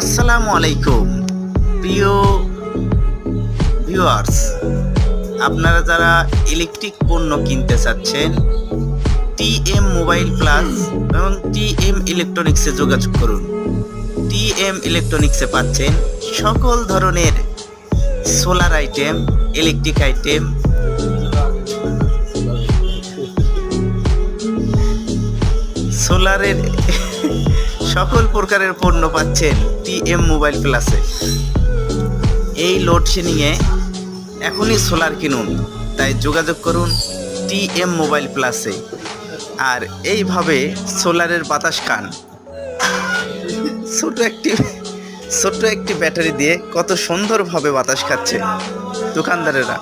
আসসালামু আলাইকুম প্রিয় ভিউয়ার্স, আপনারা যারা ইলেকট্রিক পণ্য কিনতে চাচ্ছেন, টিএম মোবাইল প্লাস এবং টিএম ইলেকট্রনিক্সে যোগাযোগ করুন। টিএম ইলেকট্রনিক্সে পাচ্ছেন সকল ধরনের সোলার আইটেম, ইলেকট্রিক আইটেম, সোলারের সকল প্রকারের পণ্য পাচ্ছেন টিএম মোবাইল প্লাসে। এই লোডশেডিংয়ে এখনই সোলার কিনুন, তাই যোগাযোগ করুন টিএম মোবাইল প্লাসে। আর এইভাবে সোলারের বাতাস খান। ছোট্ট একটি ব্যাটারি দিয়ে কত সুন্দরভাবে বাতাস খাচ্ছে দোকানদারেরা।